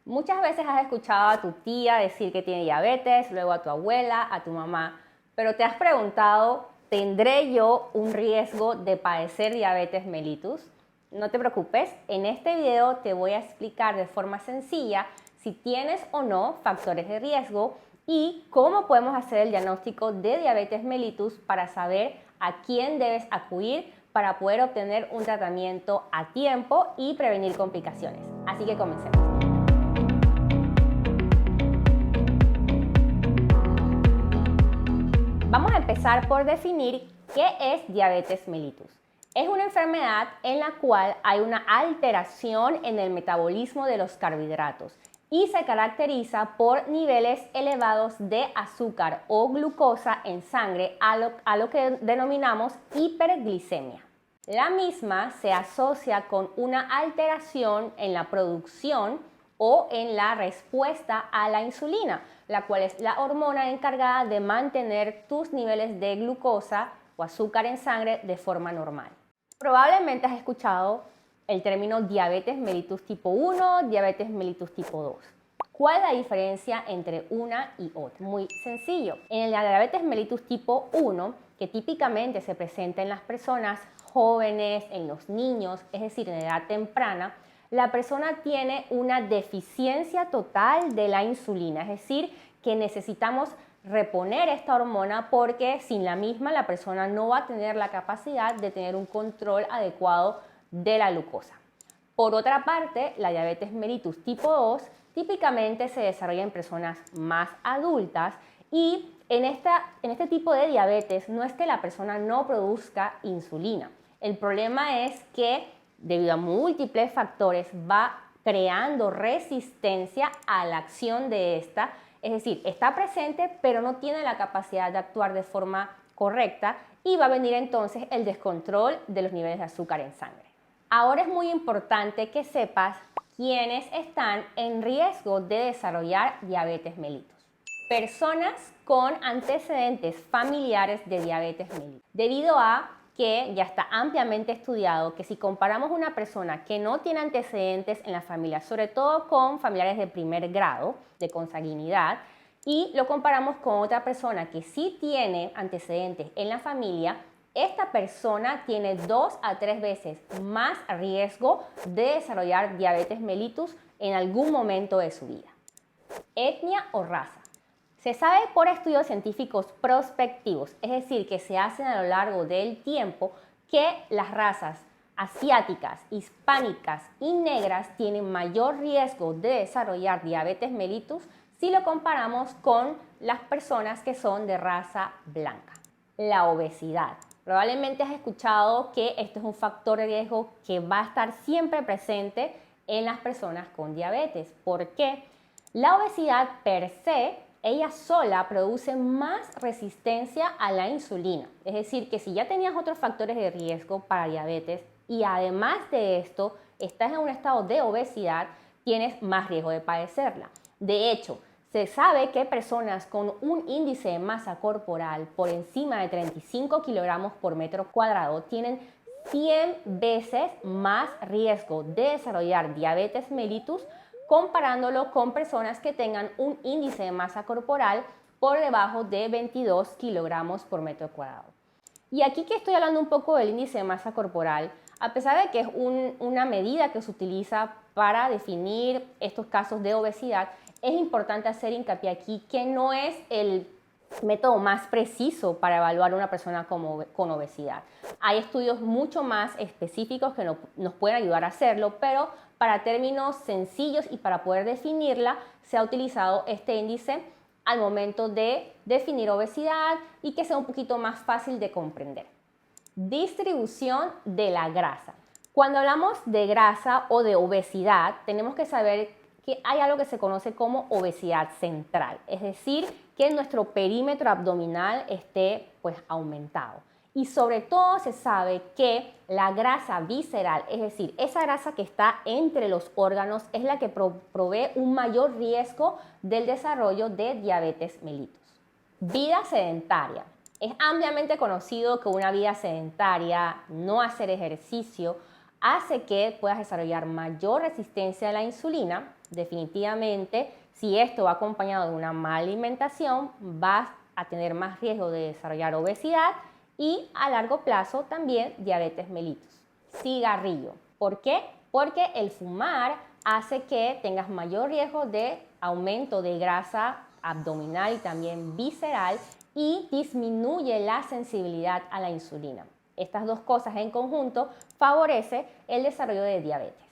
Muchas veces has escuchado a tu tía decir que tiene diabetes, luego a tu abuela, a tu mamá, pero te has preguntado, ¿tendré yo un riesgo de padecer diabetes mellitus? No te preocupes, en este video te voy a explicar de forma sencilla si tienes o no factores de riesgo y cómo podemos hacer el diagnóstico de diabetes mellitus para saber a quién debes acudir para poder obtener un tratamiento a tiempo y prevenir complicaciones. Así que comencemos. Vamos a empezar por definir qué es diabetes mellitus. Es una enfermedad en la cual hay una alteración en el metabolismo de los carbohidratos y se caracteriza por niveles elevados de azúcar o glucosa en sangre, a lo que denominamos hiperglicemia. La misma se asocia con una alteración en la producción o en la respuesta a la insulina, la cual es la hormona encargada de mantener tus niveles de glucosa o azúcar en sangre de forma normal. Probablemente has escuchado el término diabetes mellitus tipo 1, diabetes mellitus tipo 2. ¿Cuál es la diferencia entre una y otra? Muy sencillo. En la diabetes mellitus tipo 1, que típicamente se presenta en las personas jóvenes, en los niños, es decir, en edad temprana, la persona tiene una deficiencia total de la insulina, es decir, que necesitamos reponer esta hormona porque sin la misma la persona no va a tener la capacidad de tener un control adecuado de la glucosa. Por otra parte, la diabetes mellitus tipo 2 típicamente se desarrolla en personas más adultas y en este tipo de diabetes no es que la persona no produzca insulina. El problema es que debido a múltiples factores va creando resistencia a la acción de esta, es decir, está presente pero no tiene la capacidad de actuar de forma correcta y va a venir entonces el descontrol de los niveles de azúcar en sangre. Ahora es muy importante que sepas quiénes están en riesgo de desarrollar diabetes mellitus. Personas con antecedentes familiares de diabetes mellitus, debido a que ya está ampliamente estudiado que si comparamos una persona que no tiene antecedentes en la familia, sobre todo con familiares de primer grado, de consanguinidad, y lo comparamos con otra persona que sí tiene antecedentes en la familia, esta persona tiene 2 a 3 veces más riesgo de desarrollar diabetes mellitus en algún momento de su vida. Etnia o raza. Se sabe por estudios científicos prospectivos, es decir, que se hacen a lo largo del tiempo, que las razas asiáticas, hispánicas y negras tienen mayor riesgo de desarrollar diabetes mellitus si lo comparamos con las personas que son de raza blanca. La obesidad. Probablemente has escuchado que esto es un factor de riesgo que va a estar siempre presente en las personas con diabetes. ¿Por qué? La obesidad per se, ella sola produce más resistencia a la insulina. Es decir, que si ya tenías otros factores de riesgo para diabetes y además de esto estás en un estado de obesidad, tienes más riesgo de padecerla. De hecho, se sabe que personas con un índice de masa corporal por encima de 35 kilogramos por metro cuadrado tienen 100 veces más riesgo de desarrollar diabetes mellitus comparándolo con personas que tengan un índice de masa corporal por debajo de 22 kilogramos por metro cuadrado. Y aquí que estoy hablando un poco del índice de masa corporal, a pesar de que es una medida que se utiliza para definir estos casos de obesidad, es importante hacer hincapié aquí que no es el método más preciso para evaluar a una persona con obesidad. Hay estudios mucho más específicos que nos pueden ayudar a hacerlo, pero para términos sencillos y para poder definirla, se ha utilizado este índice al momento de definir obesidad y que sea un poquito más fácil de comprender. Distribución de la grasa. Cuando hablamos de grasa o de obesidad, tenemos que saber que hay algo que se conoce como obesidad central, es decir, que nuestro perímetro abdominal esté aumentado. Y sobre todo se sabe que la grasa visceral, es decir, esa grasa que está entre los órganos, es la que provee un mayor riesgo del desarrollo de diabetes mellitus. Vida sedentaria. Es ampliamente conocido que una vida sedentaria, no hacer ejercicio, hace que puedas desarrollar mayor resistencia a la insulina Definitivamente, si esto va acompañado de una mala alimentación, vas a tener más riesgo de desarrollar obesidad y a largo plazo también diabetes mellitus. Cigarrillo. ¿Por qué? Porque el fumar hace que tengas mayor riesgo de aumento de grasa abdominal y también visceral y disminuye la sensibilidad a la insulina. Estas dos cosas en conjunto favorecen el desarrollo de diabetes.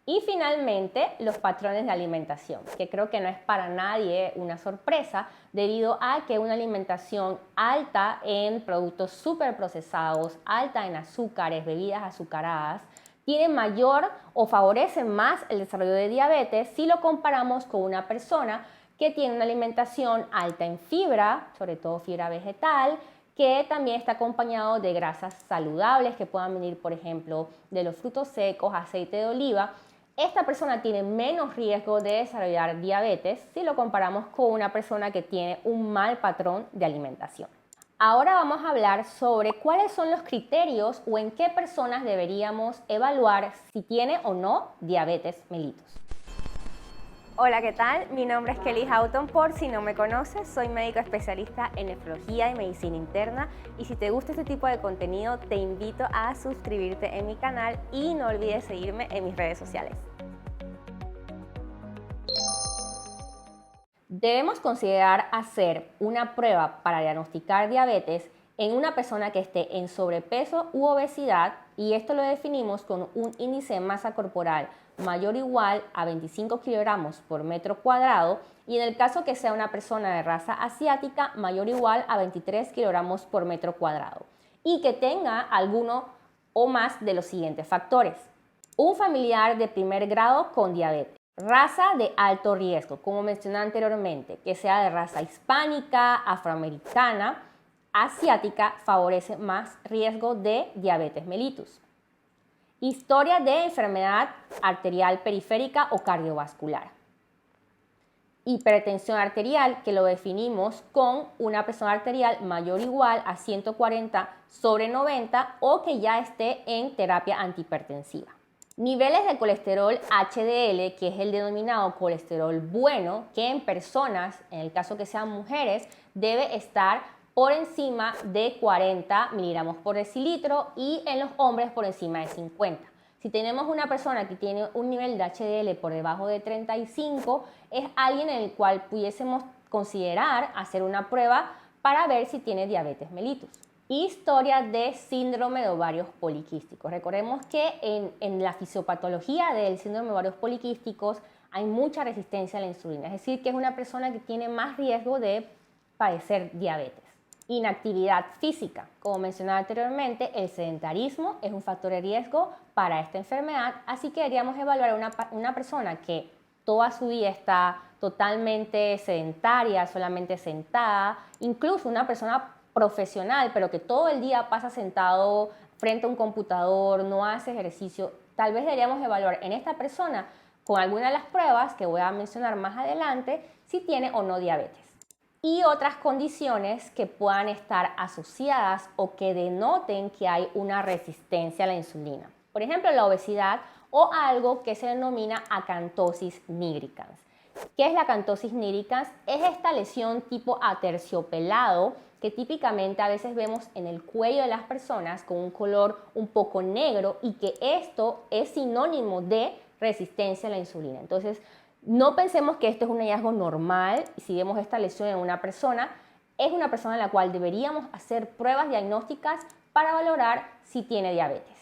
Y finalmente, los patrones de alimentación, que creo que no es para nadie una sorpresa debido a que una alimentación alta en productos superprocesados, alta en azúcares, bebidas azucaradas, tiene mayor o favorece más el desarrollo de diabetes si lo comparamos con una persona que tiene una alimentación alta en fibra, sobre todo fibra vegetal, que también está acompañado de grasas saludables que puedan venir, por ejemplo, de los frutos secos, aceite de oliva. Esta persona tiene menos riesgo de desarrollar diabetes si lo comparamos con una persona que tiene un mal patrón de alimentación. Ahora vamos a hablar sobre cuáles son los criterios o en qué personas deberíamos evaluar si tiene o no diabetes mellitus. Hola, ¿qué tal? Mi nombre es Kelly Houghton, por si no me conoces, soy médico especialista en nefrología y medicina interna y si te gusta este tipo de contenido te invito a suscribirte en mi canal y no olvides seguirme en mis redes sociales. Debemos considerar hacer una prueba para diagnosticar diabetes en una persona que esté en sobrepeso u obesidad y esto lo definimos con un índice de masa corporal mayor o igual a 25 kilogramos por metro cuadrado y en el caso que sea una persona de raza asiática mayor o igual a 23 kilogramos por metro cuadrado y que tenga alguno o más de los siguientes factores. Un familiar de primer grado con diabetes. Raza de alto riesgo, como mencioné anteriormente, que sea de raza hispánica, afroamericana, asiática, favorece más riesgo de diabetes mellitus. Historia de enfermedad arterial periférica o cardiovascular. Hipertensión arterial, que lo definimos con una presión arterial mayor o igual a 140/90 o que ya esté en terapia antihipertensiva. Niveles de colesterol HDL, que es el denominado colesterol bueno, que en personas, en el caso que sean mujeres, debe estar por encima de 40 miligramos por decilitro y en los hombres por encima de 50. Si tenemos una persona que tiene un nivel de HDL por debajo de 35, es alguien en el cual pudiésemos considerar hacer una prueba para ver si tiene diabetes mellitus. Historia de síndrome de ovarios poliquísticos. Recordemos que en la fisiopatología del síndrome de ovarios poliquísticos hay mucha resistencia a la insulina, es decir, que es una persona que tiene más riesgo de padecer diabetes. Inactividad física. Como mencionaba anteriormente, el sedentarismo es un factor de riesgo para esta enfermedad, así que deberíamos evaluar una persona que toda su vida está totalmente sedentaria, solamente sentada, incluso una persona profesional, pero que todo el día pasa sentado frente a un computador, no hace ejercicio. Tal vez deberíamos evaluar en esta persona con alguna de las pruebas que voy a mencionar más adelante si tiene o no diabetes. Y otras condiciones que puedan estar asociadas o que denoten que hay una resistencia a la insulina. Por ejemplo, la obesidad o algo que se denomina acantosis nigricans. ¿Qué es la acantosis nigricans? Es esta lesión tipo aterciopelado que típicamente a veces vemos en el cuello de las personas con un color un poco negro y que esto es sinónimo de resistencia a la insulina. Entonces, no pensemos que esto es un hallazgo normal y si vemos esta lesión en una persona, es una persona en la cual deberíamos hacer pruebas diagnósticas para valorar si tiene diabetes.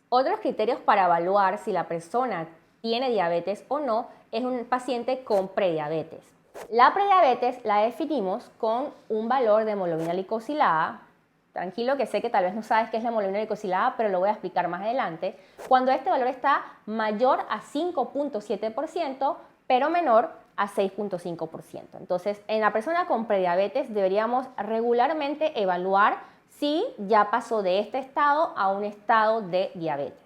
Otros criterios para evaluar si la persona tiene diabetes o no es un paciente con prediabetes. La prediabetes la definimos con un valor de hemoglobina glicosilada. Tranquilo que sé que tal vez no sabes qué es la hemoglobina glicosilada, pero lo voy a explicar más adelante. Cuando este valor está mayor a 5.7%, pero menor a 6.5%. Entonces, en la persona con prediabetes deberíamos regularmente evaluar si ya pasó de este estado a un estado de diabetes.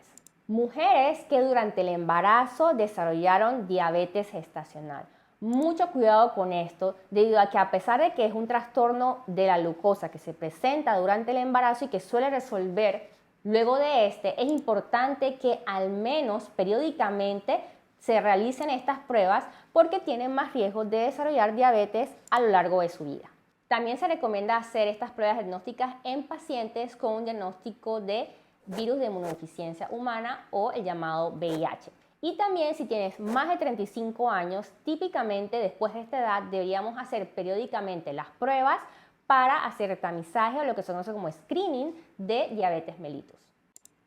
Mujeres que durante el embarazo desarrollaron diabetes gestacional. Mucho cuidado con esto, debido a que a pesar de que es un trastorno de la glucosa que se presenta durante el embarazo y que suele resolver luego de este, es importante que al menos periódicamente se realicen estas pruebas porque tienen más riesgo de desarrollar diabetes a lo largo de su vida. También se recomienda hacer estas pruebas diagnósticas en pacientes con un diagnóstico de virus de inmunodeficiencia humana o el llamado VIH. Y también si tienes más de 35 años, típicamente después de esta edad deberíamos hacer periódicamente las pruebas para hacer tamizaje o lo que se conoce como screening de diabetes mellitus.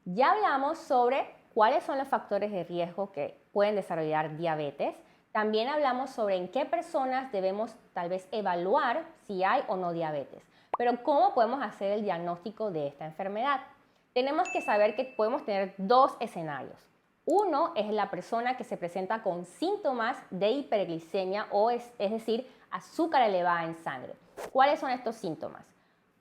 Ya hablamos sobre cuáles son los factores de riesgo que pueden desarrollar diabetes. También hablamos sobre en qué personas debemos tal vez evaluar si hay o no diabetes. Pero ¿cómo podemos hacer el diagnóstico de esta enfermedad? Tenemos que saber que podemos tener dos escenarios. Uno es la persona que se presenta con síntomas de hiperglicemia o es decir, azúcar elevada en sangre. ¿Cuáles son estos síntomas?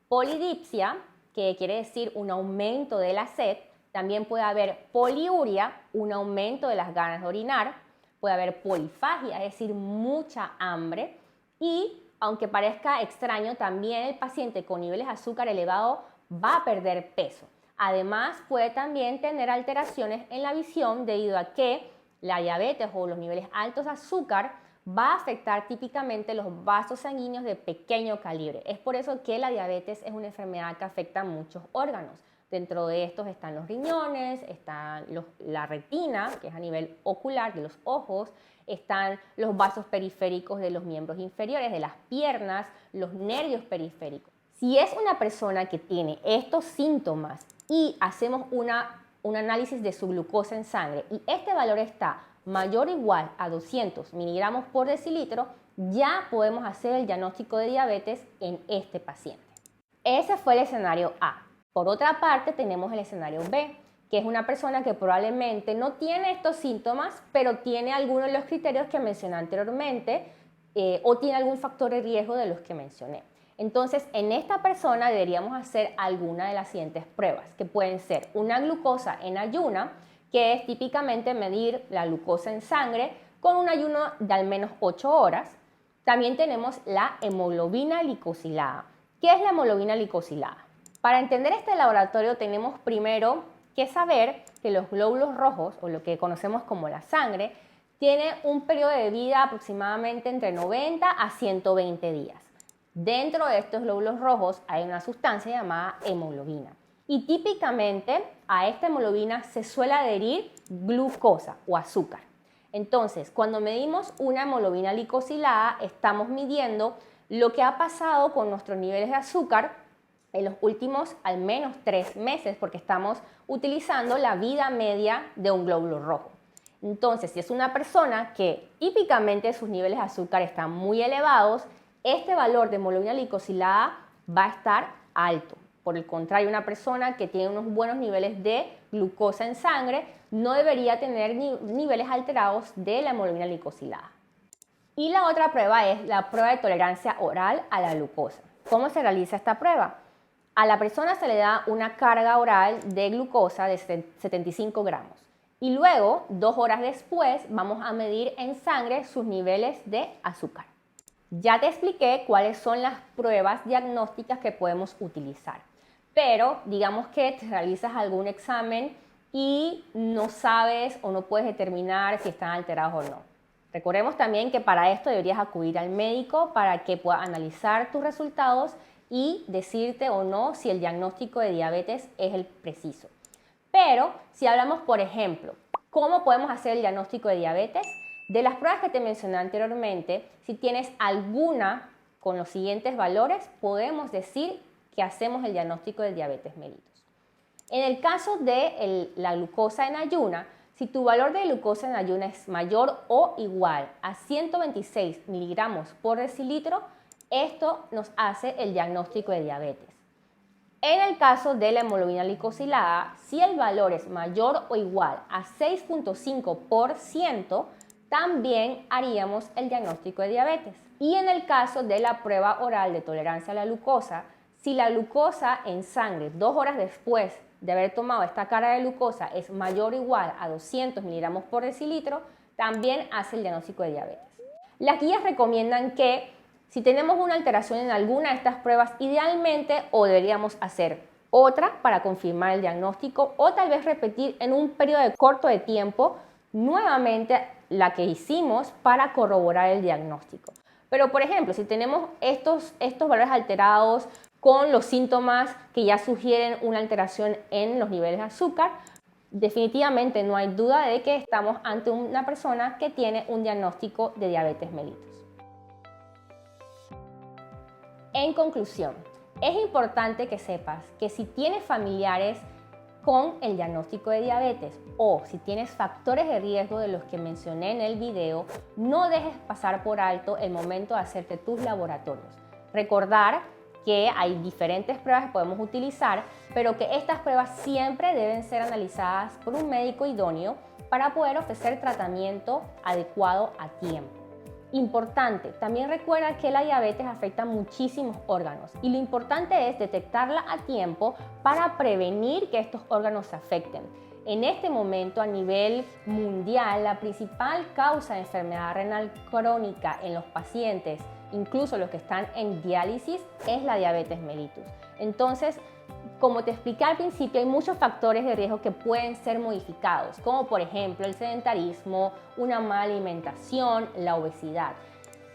Polidipsia, que quiere decir un aumento de la sed. También puede haber poliuria, un aumento de las ganas de orinar. Puede haber polifagia, es decir, mucha hambre. Y, aunque parezca extraño, también el paciente con niveles de azúcar elevado va a perder peso. Además, puede también tener alteraciones en la visión debido a que la diabetes o los niveles altos de azúcar va a afectar típicamente los vasos sanguíneos de pequeño calibre. Es por eso que la diabetes es una enfermedad que afecta a muchos órganos. Dentro de estos están los riñones, está la retina, que es a nivel ocular de los ojos, están los vasos periféricos de los miembros inferiores, de las piernas, los nervios periféricos. Si es una persona que tiene estos síntomas y hacemos un análisis de su glucosa en sangre y este valor está mayor o igual a 200 miligramos por decilitro, ya podemos hacer el diagnóstico de diabetes en este paciente. Ese fue el escenario A. Por otra parte, tenemos el escenario B, que es una persona que probablemente no tiene estos síntomas, pero tiene algunos de los criterios que mencioné anteriormente o tiene algún factor de riesgo de los que mencioné. Entonces, en esta persona deberíamos hacer alguna de las siguientes pruebas, que pueden ser una glucosa en ayuna, que es típicamente medir la glucosa en sangre con un ayuno de al menos 8 horas. También tenemos la hemoglobina glicosilada. ¿Qué es la hemoglobina glicosilada? Para entender este laboratorio tenemos primero que saber que los glóbulos rojos, o lo que conocemos como la sangre, tiene un periodo de vida aproximadamente entre 90 a 120 días. Dentro de estos glóbulos rojos hay una sustancia llamada hemoglobina. Y típicamente a esta hemoglobina se suele adherir glucosa o azúcar. Entonces, cuando medimos una hemoglobina glicosilada, estamos midiendo lo que ha pasado con nuestros niveles de azúcar en los últimos al menos 3 meses, porque estamos utilizando la vida media de un glóbulo rojo. Entonces, si es una persona que típicamente sus niveles de azúcar están muy elevados, este valor de hemoglobina glicosilada va a estar alto. Por el contrario, una persona que tiene unos buenos niveles de glucosa en sangre no debería tener niveles alterados de la hemoglobina glicosilada. Y la otra prueba es la prueba de tolerancia oral a la glucosa. ¿Cómo se realiza esta prueba? A la persona se le da una carga oral de glucosa de 75 gramos. Y luego, 2 horas después, vamos a medir en sangre sus niveles de azúcar. Ya te expliqué cuáles son las pruebas diagnósticas que podemos utilizar. Pero digamos que te realizas algún examen y no sabes o no puedes determinar si están alterados o no. Recordemos también que para esto deberías acudir al médico para que pueda analizar tus resultados y decirte o no si el diagnóstico de diabetes es el preciso. Pero si hablamos, por ejemplo, ¿cómo podemos hacer el diagnóstico de diabetes? De las pruebas que te mencioné anteriormente, si tienes alguna con los siguientes valores, podemos decir que hacemos el diagnóstico de diabetes mellitus. En el caso de la glucosa en ayuna, si tu valor de glucosa en ayuna es mayor o igual a 126 miligramos por decilitro, esto nos hace el diagnóstico de diabetes. En el caso de la hemoglobina glicosilada, si el valor es mayor o igual a 6.5%, también haríamos el diagnóstico de diabetes. Y en el caso de la prueba oral de tolerancia a la glucosa, si la glucosa en sangre 2 horas después de haber tomado esta carga de glucosa es mayor o igual a 200 miligramos por decilitro, también hace el diagnóstico de diabetes. Las guías recomiendan que si tenemos una alteración en alguna de estas pruebas, idealmente o deberíamos hacer otra para confirmar el diagnóstico o tal vez repetir en un periodo corto de tiempo nuevamente la que hicimos para corroborar el diagnóstico. Pero, por ejemplo, si tenemos estos valores alterados con los síntomas que ya sugieren una alteración en los niveles de azúcar, definitivamente no hay duda de que estamos ante una persona que tiene un diagnóstico de diabetes mellitus. En conclusión, es importante que sepas que si tienes familiares con el diagnóstico de diabetes o si tienes factores de riesgo de los que mencioné en el video, no dejes pasar por alto el momento de hacerte tus laboratorios. Recordar que hay diferentes pruebas que podemos utilizar, pero que estas pruebas siempre deben ser analizadas por un médico idóneo para poder ofrecer tratamiento adecuado a tiempo. Importante, también recuerda que la diabetes afecta muchísimos órganos y lo importante es detectarla a tiempo para prevenir que estos órganos se afecten. En este momento, a nivel mundial, la principal causa de enfermedad renal crónica en los pacientes, incluso los que están en diálisis, es la diabetes mellitus. Entonces, como te expliqué al principio, hay muchos factores de riesgo que pueden ser modificados, como por ejemplo el sedentarismo, una mala alimentación, la obesidad.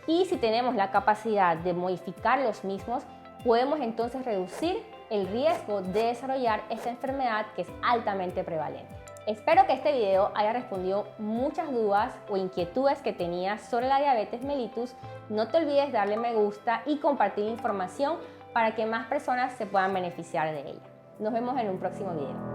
Y si tenemos la capacidad de modificar los mismos, podemos entonces reducir el riesgo de desarrollar esta enfermedad que es altamente prevalente. Espero que este video haya respondido muchas dudas o inquietudes que tenías sobre la diabetes mellitus. No te olvides darle me gusta y compartir información para que más personas se puedan beneficiar de ella. Nos vemos en un próximo video.